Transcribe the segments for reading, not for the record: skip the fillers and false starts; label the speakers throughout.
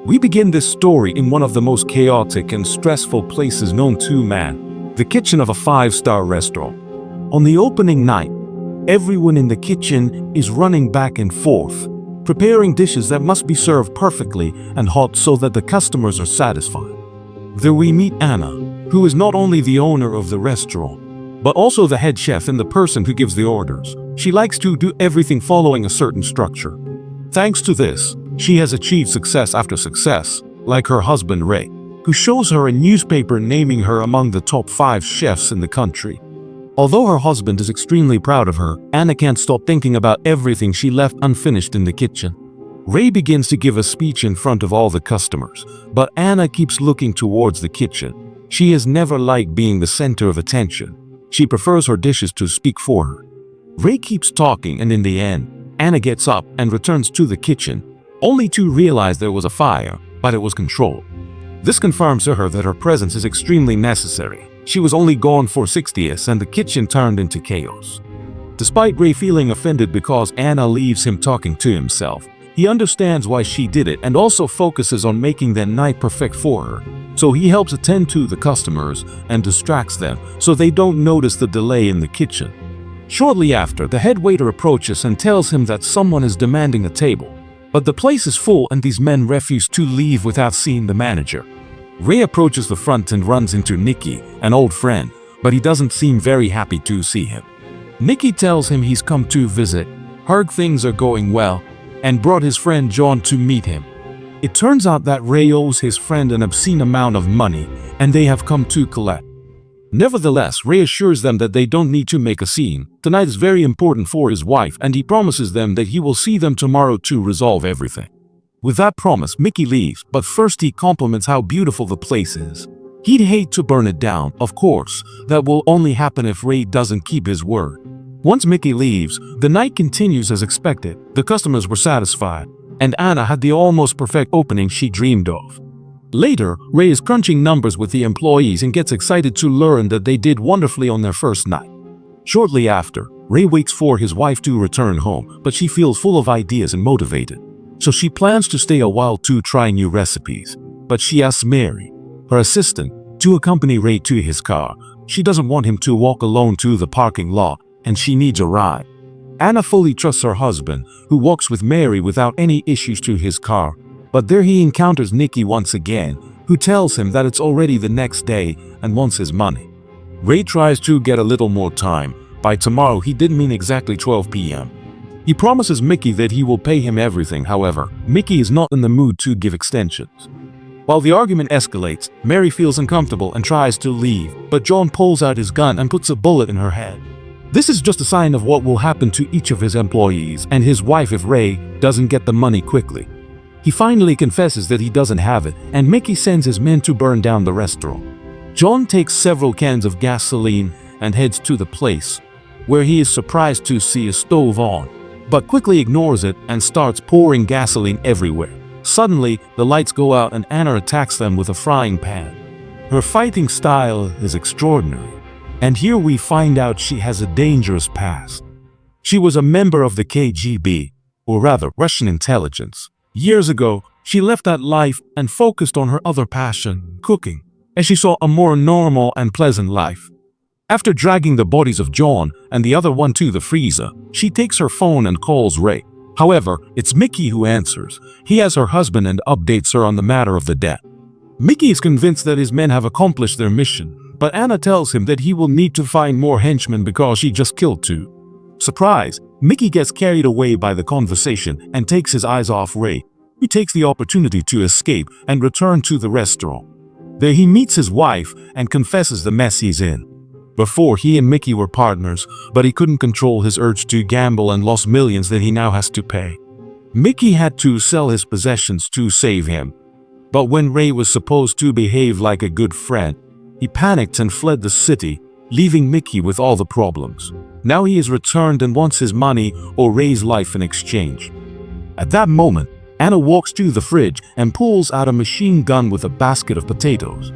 Speaker 1: We begin this story in one of the most chaotic and stressful places known to man, the kitchen of a five-star restaurant. On the opening night, everyone in the kitchen is running back and forth, preparing dishes that must be served perfectly and hot so that the customers are satisfied. There we meet Anna, who is not only the owner of the restaurant, but also the head chef and the person who gives the orders. She likes to do everything following a certain structure. Thanks to this, she has achieved success after success, like her husband Ray, who shows her a newspaper naming her among the top 5 chefs in the country. Although her husband is extremely proud of her, Anna can't stop thinking about everything she left unfinished in the kitchen. Ray begins to give a speech in front of all the customers, but Anna keeps looking towards the kitchen. She has never liked being the center of attention. She prefers her dishes to speak for her. Ray keeps talking, and in the end, Anna gets up and returns to the kitchen, only to realize there was a fire, but it was controlled. This confirms to her that her presence is extremely necessary. She was only gone for 60 years and the kitchen turned into chaos. Despite Ray feeling offended because Anna leaves him talking to himself, he understands why she did it and also focuses on making that night perfect for her. So he helps attend to the customers and distracts them so they don't notice the delay in the kitchen. Shortly after, the head waiter approaches and tells him that someone is demanding a table. But the place is full and these men refuse to leave without seeing the manager. Ray approaches the front and runs into Nikki, an old friend, but he doesn't seem very happy to see him. Nikki tells him he's come to visit, heard things are going well, and brought his friend John to meet him. It turns out that Ray owes his friend an obscene amount of money, and they have come to collect. Nevertheless, Ray assures them that they don't need to make a scene. Tonight is very important for his wife, and he promises them that he will see them tomorrow to resolve everything. With that promise, Mickey leaves, but first he compliments how beautiful the place is. He'd hate to burn it down, of course. That will only happen if Ray doesn't keep his word. Once Mickey leaves, the night continues as expected. The customers were satisfied, and Anna had the almost perfect opening she dreamed of. Later, Ray is crunching numbers with the employees and gets excited to learn that they did wonderfully on their first night. Shortly after, Ray waits for his wife to return home, but she feels full of ideas and motivated. So she plans to stay a while to try new recipes. But she asks Mary, her assistant, to accompany Ray to his car. She doesn't want him to walk alone to the parking lot, and she needs a ride. Anna fully trusts her husband, who walks with Mary without any issues to his car. But there he encounters Nikki once again, who tells him that it's already the next day and wants his money. Ray tries to get a little more time. By tomorrow, he didn't mean exactly 12 p.m. He promises Mickey that he will pay him everything. However, Mickey is not in the mood to give extensions. While the argument escalates, Mary feels uncomfortable and tries to leave, but John pulls out his gun and puts a bullet in her head. This is just a sign of what will happen to each of his employees and his wife if Ray doesn't get the money quickly. He finally confesses that he doesn't have it, and Mickey sends his men to burn down the restaurant. John takes several cans of gasoline and heads to the place, where he is surprised to see a stove on, but quickly ignores it and starts pouring gasoline everywhere. Suddenly, the lights go out and Anna attacks them with a frying pan. Her fighting style is extraordinary, and here we find out she has a dangerous past. She was a member of the KGB, or rather Russian intelligence. Years ago, she left that life and focused on her other passion, cooking, as she saw a more normal and pleasant life. After dragging the bodies of John and the other one to the freezer, she takes her phone and calls Ray. However, it's Mickey who answers. He has her husband and updates her on the matter of the death. Mickey is convinced that his men have accomplished their mission, but Anna tells him that he will need to find more henchmen because she just killed 2. Surprise! Mickey gets carried away by the conversation and takes his eyes off Ray, who takes the opportunity to escape and return to the restaurant. There he meets his wife and confesses the mess he's in. Before, he and Mickey were partners, but he couldn't control his urge to gamble and lost millions that he now has to pay. Mickey had to sell his possessions to save him. But when Ray was supposed to behave like a good friend, he panicked and fled the city, leaving Mickey with all the problems. Now he is returned and wants his money or Ray's life in exchange. At that moment, Anna walks to the fridge and pulls out a machine gun with a basket of potatoes.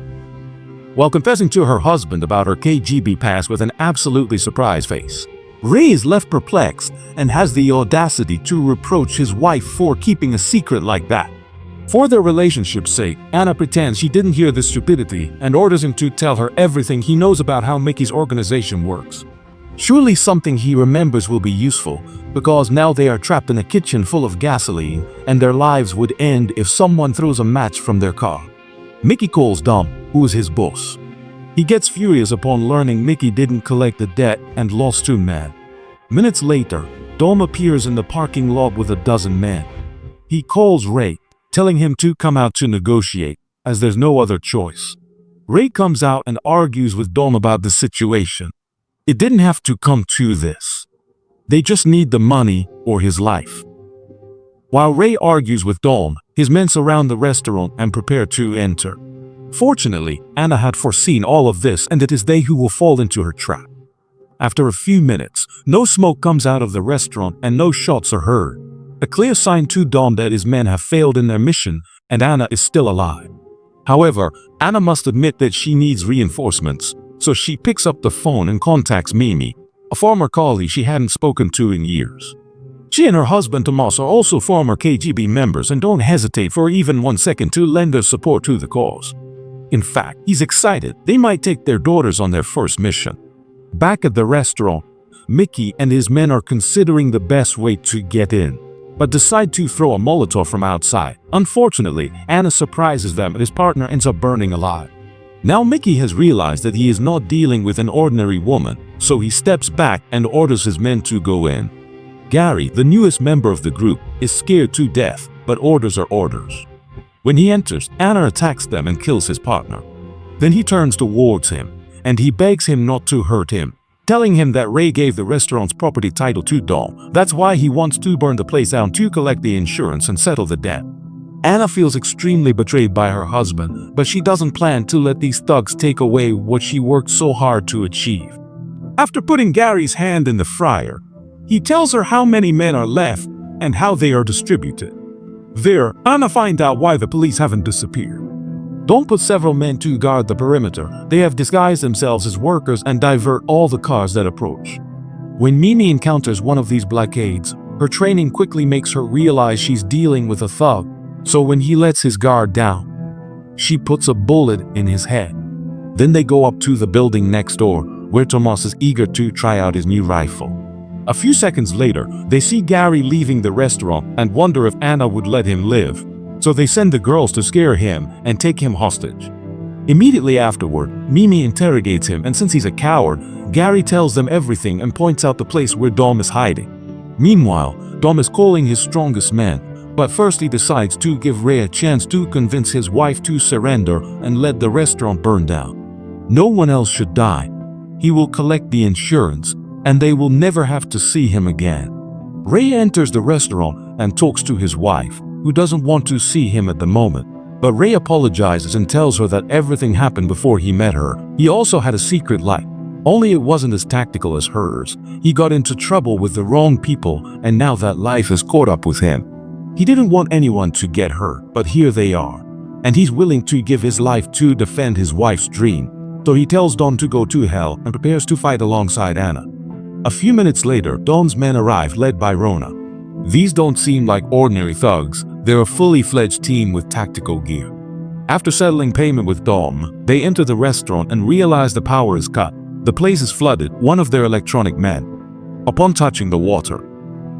Speaker 1: While confessing to her husband about her KGB past with an absolutely surprised face, Ray is left perplexed and has the audacity to reproach his wife for keeping a secret like that. For their relationship's sake, Anna pretends she didn't hear this stupidity and orders him to tell her everything he knows about how Mickey's organization works. Surely something he remembers will be useful, because now they are trapped in a kitchen full of gasoline and their lives would end if someone throws a match from their car. Mickey calls Dom, who is his boss. He gets furious upon learning Mickey didn't collect the debt and lost 2 men. Minutes later, Dom appears in the parking lot with a dozen men. He calls Ray, telling him to come out to negotiate, as there's no other choice. Ray comes out and argues with Dom about the situation. It didn't have to come to this. They just need the money or his life. While Ray argues with Dom, his men surround the restaurant and prepare to enter. Fortunately, Anna had foreseen all of this, and it is they who will fall into her trap. After a few minutes, no smoke comes out of the restaurant and no shots are heard. A clear sign to Dom that his men have failed in their mission and Anna is still alive. However, Anna must admit that she needs reinforcements, so she picks up the phone and contacts Mimi, a former colleague she hadn't spoken to in years. She and her husband Tomas are also former KGB members and don't hesitate for even 1 second to lend their support to the cause. In fact, he's excited they might take their daughters on their first mission. Back at the restaurant, Mickey and his men are considering the best way to get in, but decide to throw a Molotov from outside. Unfortunately, Anna surprises them and his partner ends up burning alive. Now Mickey has realized that he is not dealing with an ordinary woman, so he steps back and orders his men to go in. Gary, the newest member of the group, is scared to death, but orders are orders. When he enters, Anna attacks them and kills his partner. Then he turns towards him, and he begs him not to hurt him, telling him that Ray gave the restaurant's property title to Dom. That's why he wants to burn the place down to collect the insurance and settle the debt. Anna feels extremely betrayed by her husband, but she doesn't plan to let these thugs take away what she worked so hard to achieve. After putting Gary's hand in the fryer, he tells her how many men are left and how they are distributed. There, Anna finds out why the police haven't disappeared. Dom put several men to guard the perimeter. They have disguised themselves as workers and divert all the cars that approach. When Mimi encounters one of these blockades, her training quickly makes her realize she's dealing with a thug, so when he lets his guard down, she puts a bullet in his head. Then they go up to the building next door, where Tomas is eager to try out his new rifle. A few seconds later, they see Gary leaving the restaurant and wonder if Anna would let him live, so they send the girls to scare him and take him hostage. Immediately afterward, Mimi interrogates him, and since he's a coward, Gary tells them everything and points out the place where Dom is hiding. Meanwhile, Dom is calling his strongest men, but first he decides to give Ray a chance to convince his wife to surrender and let the restaurant burn down. No one else should die. He will collect the insurance, and they will never have to see him again. Ray enters the restaurant and talks to his wife, who doesn't want to see him at the moment. But Ray apologizes and tells her that everything happened before he met her. He also had a secret life, only it wasn't as tactical as hers. He got into trouble with the wrong people, and now that life has caught up with him. He didn't want anyone to get hurt, but here they are. And he's willing to give his life to defend his wife's dream. So he tells Dom to go to hell and prepares to fight alongside Anna. A few minutes later, Dom's men arrive, led by Rona. These don't seem like ordinary thugs. They're a fully fledged team with tactical gear. After settling payment with Dom, they enter the restaurant and realize the power is cut. The place is flooded, one of their electronic men. Upon touching the water,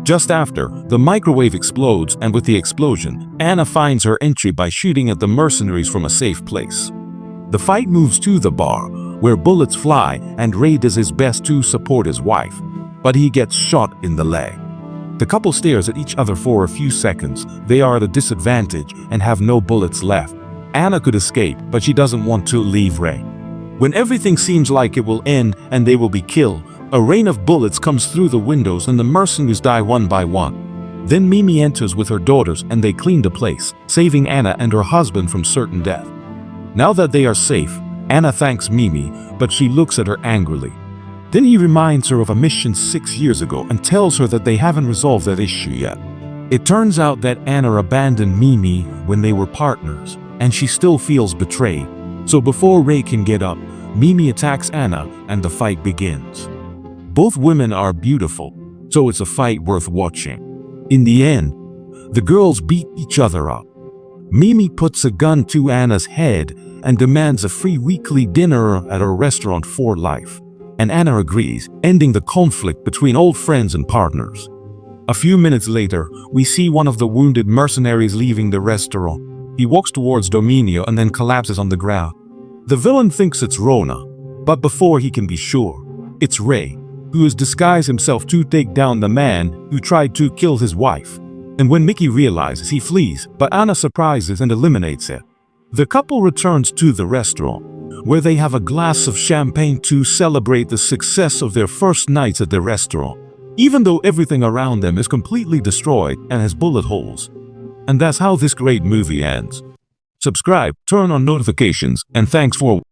Speaker 1: just after, the microwave explodes, and with the explosion, Anna finds her entry by shooting at the mercenaries from a safe place. The fight moves to the bar, where bullets fly, and Ray does his best to support his wife, but he gets shot in the leg. The couple stares at each other for a few seconds. They are at a disadvantage and have no bullets left. Anna could escape, but she doesn't want to leave Ray. When everything seems like it will end and they will be killed, a rain of bullets comes through the windows and the mercenaries die one by one. Then Mimi enters with her daughters and they clean the place, saving Anna and her husband from certain death. Now that they are safe, Anna thanks Mimi, but she looks at her angrily. Then he reminds her of a mission 6 years ago and tells her that they haven't resolved that issue yet. It turns out that Anna abandoned Mimi when they were partners, and she still feels betrayed. So before Ray can get up, Mimi attacks Anna and the fight begins. Both women are beautiful, so it's a fight worth watching. In the end, the girls beat each other up. Mimi puts a gun to Anna's head and demands a free weekly dinner at her restaurant for life. And Anna agrees, ending the conflict between old friends and partners. A few minutes later, we see one of the wounded mercenaries leaving the restaurant. He walks towards Dominio and then collapses on the ground. The villain thinks it's Rona, but before he can be sure, it's Ray, who has disguised himself to take down the man who tried to kill his wife. And when Mickey realizes, he flees, but Anna surprises and eliminates it. The couple returns to the restaurant, where they have a glass of champagne to celebrate the success of their first nights at the restaurant, even though everything around them is completely destroyed and has bullet holes. And that's how this great movie ends. Subscribe, turn on notifications, and thanks for